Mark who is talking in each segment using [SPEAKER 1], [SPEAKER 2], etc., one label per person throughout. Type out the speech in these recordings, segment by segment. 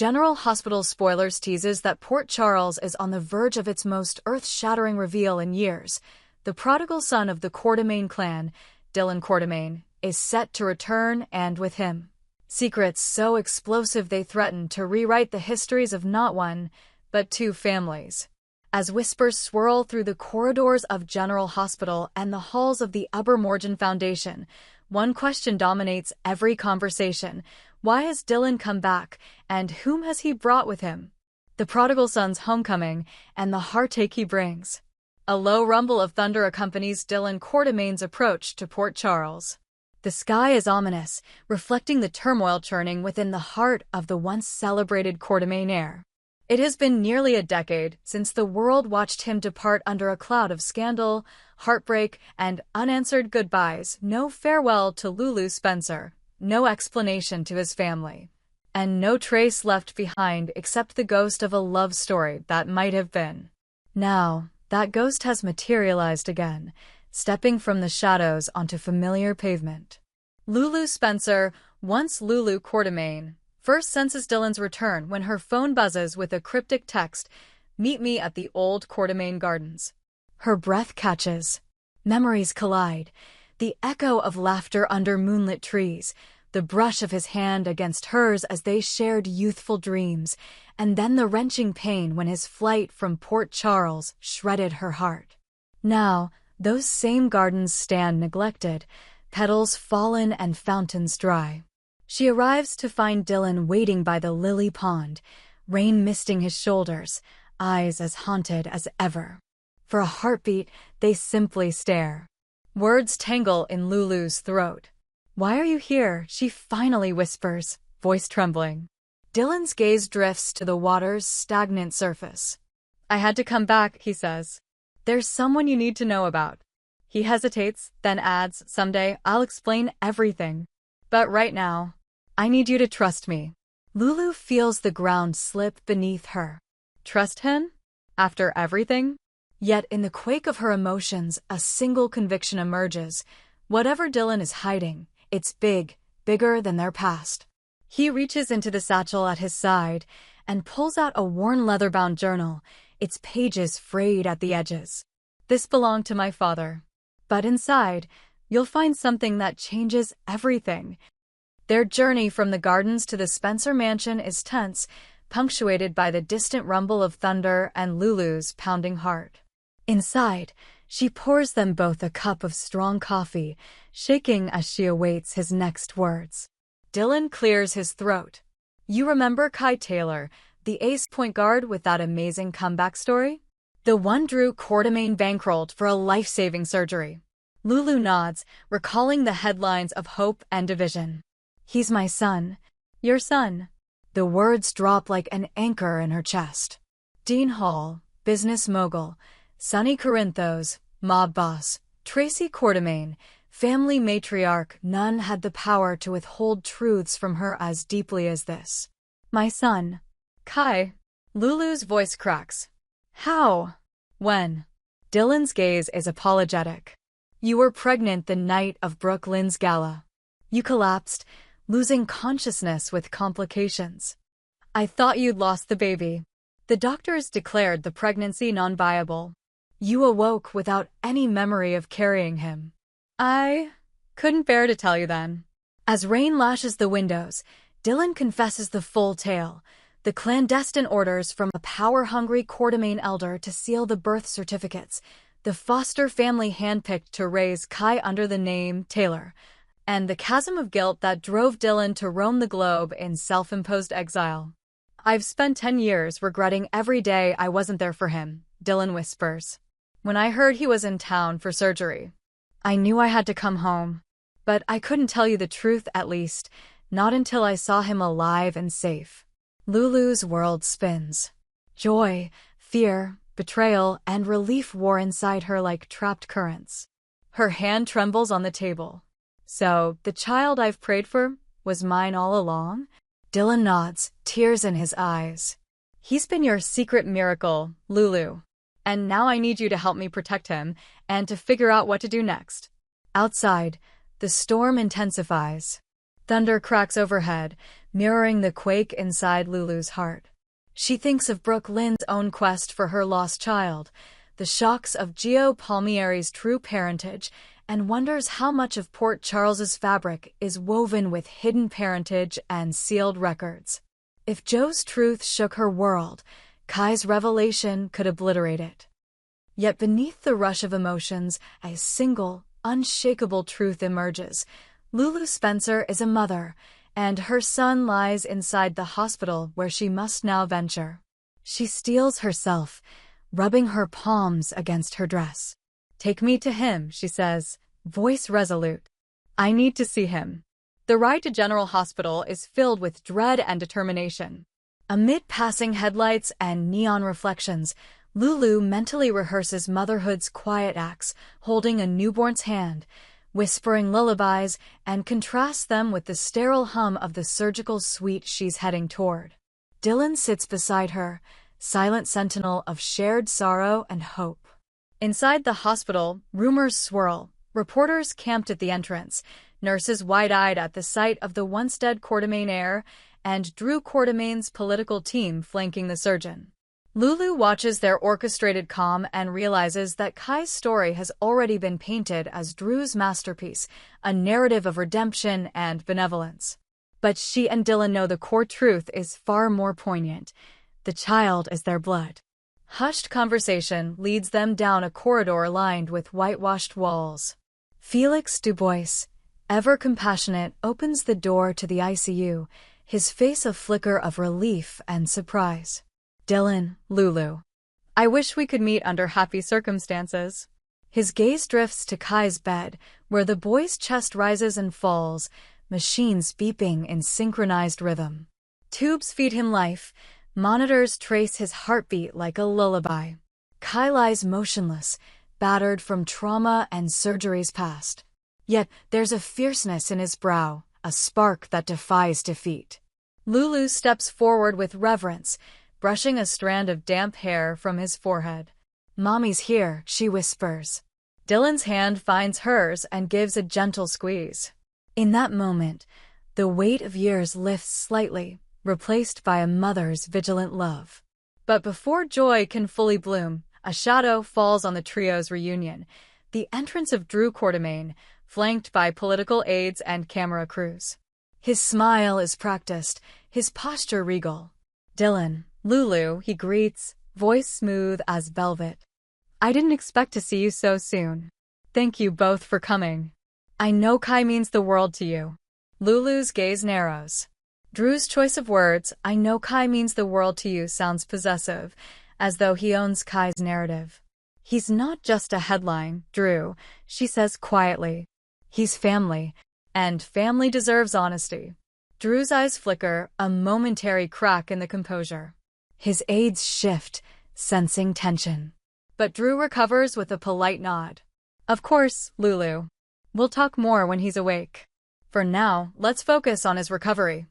[SPEAKER 1] General Hospital Spoilers teases that Port Charles is on the verge of its most earth-shattering reveal in years. The prodigal son of the Quartermain clan, Dillon Quartermain, is set to return, and with him, secrets so explosive they threaten to rewrite the histories of not one, but two families. As whispers swirl through the corridors of General Hospital and the halls of the Morgan Foundation, one question dominates every conversation. Why has Dillon come back, and whom has he brought with him? The prodigal son's homecoming, and the heartache he brings. A low rumble of thunder accompanies Dillon Quartermain's approach to Port Charles. The sky is ominous, reflecting the turmoil churning within the heart of the once celebrated Quartermain heir. It has been nearly a decade since the world watched him depart under a cloud of scandal, heartbreak, and unanswered goodbyes. No farewell to Lulu Spencer, no explanation to his family, and no trace left behind except the ghost of a love story that might have been. Now, that ghost has materialized again, stepping from the shadows onto familiar pavement. Lulu Spencer, once Lulu Quartermain, first senses Dillon's return when her phone buzzes with a cryptic text, "Meet me at the old Quartermain Gardens." Her breath catches. Memories collide. The echo of laughter under moonlit trees, the brush of his hand against hers as they shared youthful dreams, and then the wrenching pain when his flight from Port Charles shredded her heart. Now, those same gardens stand neglected, petals fallen and fountains dry. She arrives to find Dillon waiting by the lily pond, rain misting his shoulders, eyes as haunted as ever. For a heartbeat, they simply stare. Words tangle in Lulu's throat. "Why are you here?" she finally whispers, voice trembling. Dillon's gaze drifts to the water's stagnant surface. "I had to come back," he says. "There's someone you need to know about." He hesitates, then adds, "Someday, I'll explain everything. But right now, I need you to trust me." Lulu feels the ground slip beneath her. Trust him? After everything? Yet in the quake of her emotions, a single conviction emerges. Whatever Dillon is hiding, it's big, bigger than their past. He reaches into the satchel at his side and pulls out a worn leather-bound journal, its pages frayed at the edges. "This belonged to my father. But inside, you'll find something that changes everything." Their journey from the gardens to the Spencer mansion is tense, punctuated by the distant rumble of thunder and Lulu's pounding heart. Inside, she pours them both a cup of strong coffee, shaking as she awaits his next words. Dillon clears his throat. "You remember Kai Taylor, the ace point guard with that amazing comeback story? The one Drew Quartermain bankrolled for a life-saving surgery." Lulu nods, recalling the headlines of hope and division. "He's my son. Your son." The words drop like an anchor in her chest. Dean Hall, business mogul. Sonny Corinthos, mob boss. Tracy Quartermain, family matriarch. None had the power to withhold truths from her as deeply as this. "My son. Kai." Lulu's voice cracks. "How? When?" Dillon's gaze is apologetic. "You were pregnant the night of Brooklyn's gala. You collapsed, losing consciousness with complications. I thought you'd lost the baby. The doctors declared the pregnancy non-viable. You awoke without any memory of carrying him. I couldn't bear to tell you then." As rain lashes the windows, Dillon confesses the full tale. The clandestine orders from a power-hungry Quartermain elder to seal the birth certificates, the foster family handpicked to raise Kai under the name Taylor, and the chasm of guilt that drove Dillon to roam the globe in self-imposed exile. "I've spent 10 years regretting every day I wasn't there for him," Dillon whispers. "When I heard he was in town for surgery, I knew I had to come home. But I couldn't tell you the truth, at least, not until I saw him alive and safe." Lulu's world spins. Joy, fear, betrayal, and relief war inside her like trapped currents. Her hand trembles on the table. "So, the child I've prayed for was mine all along?" Dillon nods, tears in his eyes. "He's been your secret miracle, Lulu. And now I need you to help me protect him, and to figure out what to do next." Outside, the storm intensifies. Thunder cracks overhead, mirroring the quake inside Lulu's heart. She thinks of Brooke Lynn's own quest for her lost child, the shocks of Gio Palmieri's true parentage, and wonders how much of Port Charles's fabric is woven with hidden parentage and sealed records. If Joe's truth shook her world, Kai's revelation could obliterate it. Yet beneath the rush of emotions, a single, unshakable truth emerges. Lulu Spencer is a mother, and her son lies inside the hospital where she must now venture. She steels herself, rubbing her palms against her dress. "Take me to him," she says, voice resolute. "I need to see him." The ride to General Hospital is filled with dread and determination. Amid passing headlights and neon reflections, Lulu mentally rehearses motherhood's quiet acts, holding a newborn's hand, whispering lullabies, and contrasts them with the sterile hum of the surgical suite she's heading toward. Dillon sits beside her, silent sentinel of shared sorrow and hope. Inside the hospital, rumors swirl, reporters camped at the entrance, nurses wide-eyed at the sight of the once-dead Quartermain heir, and Drew Quartermain's political team flanking the surgeon. Lulu watches their orchestrated calm and realizes that Kai's story has already been painted as Drew's masterpiece, a narrative of redemption and benevolence. But she and Dillon know the core truth is far more poignant. The child is their blood. Hushed conversation leads them down a corridor lined with whitewashed walls. Felix Dubois, ever compassionate, opens the door to the ICU, his face a flicker of relief and surprise. "Dillon, Lulu. I wish we could meet under happy circumstances." His gaze drifts to Kai's bed, where the boy's chest rises and falls, machines beeping in synchronized rhythm. Tubes feed him life, monitors trace his heartbeat like a lullaby. Kai lies motionless, battered from trauma and surgeries past. Yet there's a fierceness in his brow, a spark that defies defeat. Lulu steps forward with reverence, brushing a strand of damp hair from his forehead. "Mommy's here," she whispers. Dillon's hand finds hers and gives a gentle squeeze. In that moment, the weight of years lifts slightly, replaced by a mother's vigilant love. But before joy can fully bloom, a shadow falls on the trio's reunion, the entrance of Drew Quartermain, flanked by political aides and camera crews. His smile is practiced, his posture regal. "Dillon, Lulu," he greets, voice smooth as velvet. "I didn't expect to see you so soon. Thank you both for coming. I know Kai means the world to you." Lulu's gaze narrows. Drew's choice of words, "I know Kai means the world to you," sounds possessive, as though he owns Kai's narrative. "He's not just a headline, Drew," she says quietly. "He's family, and family deserves honesty." Drew's eyes flicker, a momentary crack in the composure. His aides shift, sensing tension. But Drew recovers with a polite nod. "Of course, Lulu. We'll talk more when he's awake. For now, let's focus on his recovery."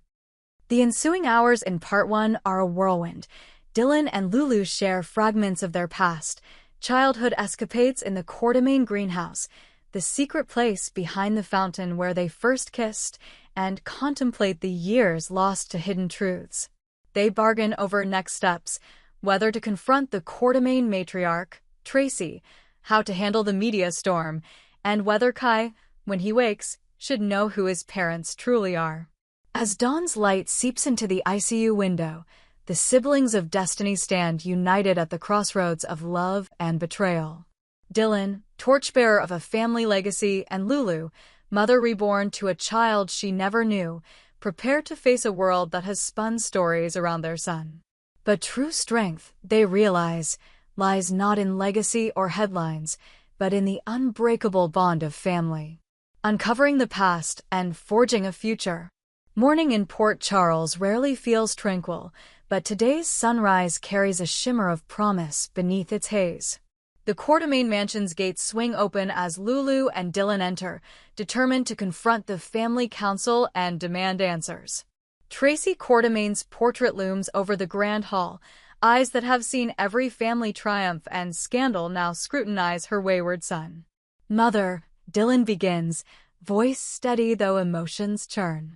[SPEAKER 1] The ensuing hours in Part 1 are a whirlwind. Dillon and Lulu share fragments of their past, childhood escapades in the Quartermain greenhouse, the secret place behind the fountain where they first kissed, and contemplate the years lost to hidden truths. They bargain over next steps, whether to confront the Quartermain matriarch, Tracy, how to handle the media storm, and whether Kai, when he wakes, should know who his parents truly are. As dawn's light seeps into the ICU window, the siblings of destiny stand united at the crossroads of love and betrayal. Dillon, torchbearer of a family legacy, and Lulu, mother reborn to a child she never knew, prepare to face a world that has spun stories around their son. But true strength, they realize, lies not in legacy or headlines, but in the unbreakable bond of family. Uncovering the past and forging a future. Morning in Port Charles rarely feels tranquil, but today's sunrise carries a shimmer of promise beneath its haze. The Quartermain mansion's gates swing open as Lulu and Dillon enter, determined to confront the family council and demand answers. Tracy Quartermain's portrait looms over the grand hall, eyes that have seen every family triumph and scandal now scrutinize her wayward son. "Mother," Dillon begins, voice steady though emotions churn.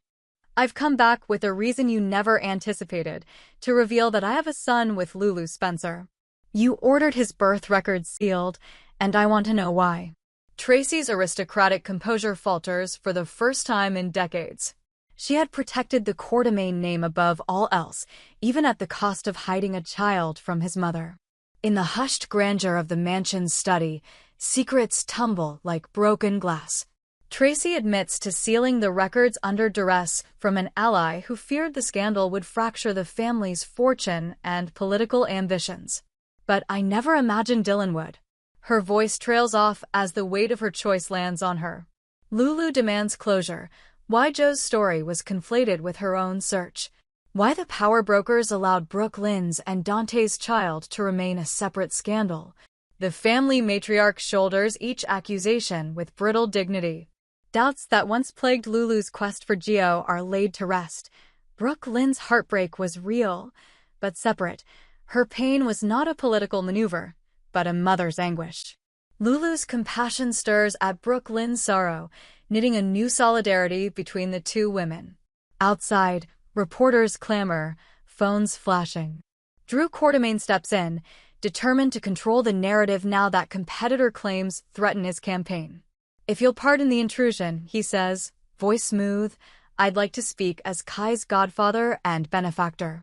[SPEAKER 1] I've come back with a reason you never anticipated, to reveal that I have a son with Lulu Spencer. You ordered his birth records sealed, and I want to know why." Tracy's aristocratic composure falters for the first time in decades. She had protected the Quartermain name above all else, even at the cost of hiding a child from his mother. In the hushed grandeur of the mansion's study, secrets tumble like broken glass. Tracy admits to sealing the records under duress from an ally who feared the scandal would fracture the family's fortune and political ambitions. "But I never imagined Dillon would." Her voice trails off as the weight of her choice lands on her. Lulu demands closure. Why Joe's story was conflated with her own search. Why the power brokers allowed Brooke Lynn's and Dante's child to remain a separate scandal. The family matriarch shoulders each accusation with brittle dignity. Doubts that once plagued Lulu's quest for Geo are laid to rest. Brooke Lynn's heartbreak was real, but separate. Her pain was not a political maneuver, but a mother's anguish. Lulu's compassion stirs at Brooke Lynn's sorrow, knitting a new solidarity between the two women. Outside, reporters clamor, phones flashing. Drew Quartermain steps in, determined to control the narrative now that competitor claims threaten his campaign. "If you'll pardon the intrusion," he says, voice smooth, "I'd like to speak as Kai's godfather and benefactor."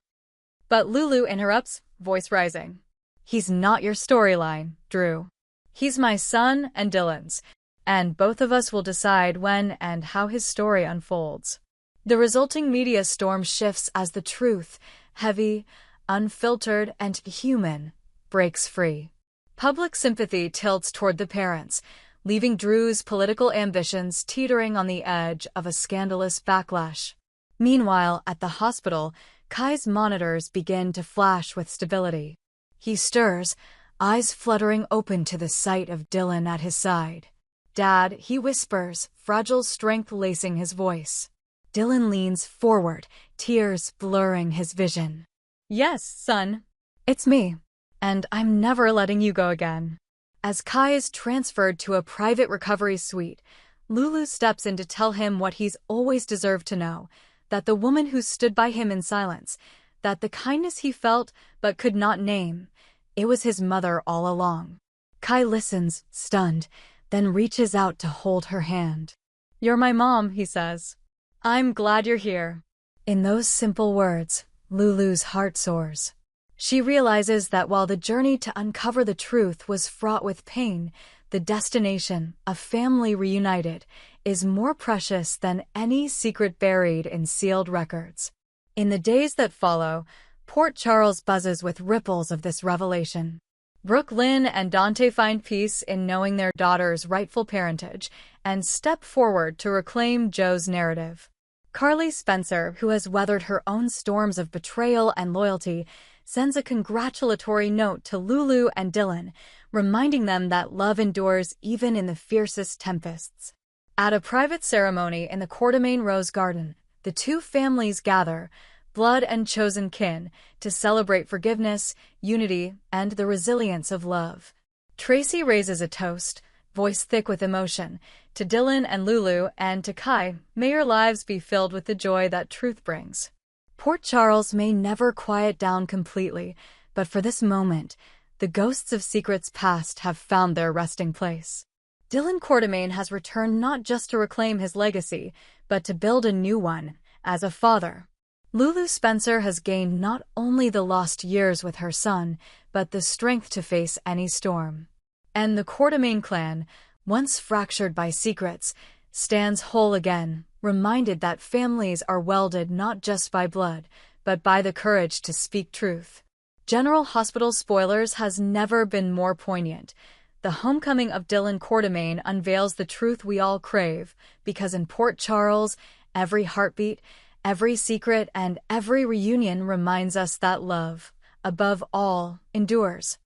[SPEAKER 1] But Lulu interrupts, voice rising. "He's not your storyline, Drew. He's my son and Dillon's, and both of us will decide when and how his story unfolds." The resulting media storm shifts as the truth, heavy, unfiltered, and human, breaks free. Public sympathy tilts toward the parents, leaving Drew's political ambitions teetering on the edge of a scandalous backlash. Meanwhile, at the hospital, Kai's monitors begin to flash with stability. He stirs, eyes fluttering open to the sight of Dillon at his side. "Dad," he whispers, fragile strength lacing his voice. Dillon leans forward, tears blurring his vision. "Yes, son. It's me. And I'm never letting you go again." As Kai is transferred to a private recovery suite, Lulu steps in to tell him what he's always deserved to know, that the woman who stood by him in silence, that the kindness he felt but could not name, it was his mother all along. Kai listens, stunned, then reaches out to hold her hand. "You're my mom," he says. "I'm glad you're here." In those simple words, Lulu's heart soars. She realizes that while the journey to uncover the truth was fraught with pain, the destination, a family reunited, is more precious than any secret buried in sealed records. In the days that follow, Port Charles buzzes with ripples of this revelation. Brooke Lynn and Dante find peace in knowing their daughter's rightful parentage and step forward to reclaim Joe's narrative. Carly Spencer, who has weathered her own storms of betrayal and loyalty, sends a congratulatory note to Lulu and Dillon, reminding them that love endures even in the fiercest tempests. At a private ceremony in the Quartermain Rose Garden, the two families gather, blood and chosen kin, to celebrate forgiveness, unity, and the resilience of love. Tracy raises a toast, voice thick with emotion, to Dillon and Lulu, and to Kai, "May your lives be filled with the joy that truth brings." Port Charles may never quiet down completely, but for this moment, the ghosts of secrets past have found their resting place. Dillon Quartermain has returned not just to reclaim his legacy, but to build a new one, as a father. Lulu Spencer has gained not only the lost years with her son, but the strength to face any storm. And the Quartermain clan, once fractured by secrets, stands whole again, reminded that families are welded not just by blood, but by the courage to speak truth. General Hospital Spoilers has never been more poignant. The homecoming of Dillon Quartermain unveils the truth we all crave, because in Port Charles, every heartbeat, every secret, and every reunion reminds us that love, above all, endures.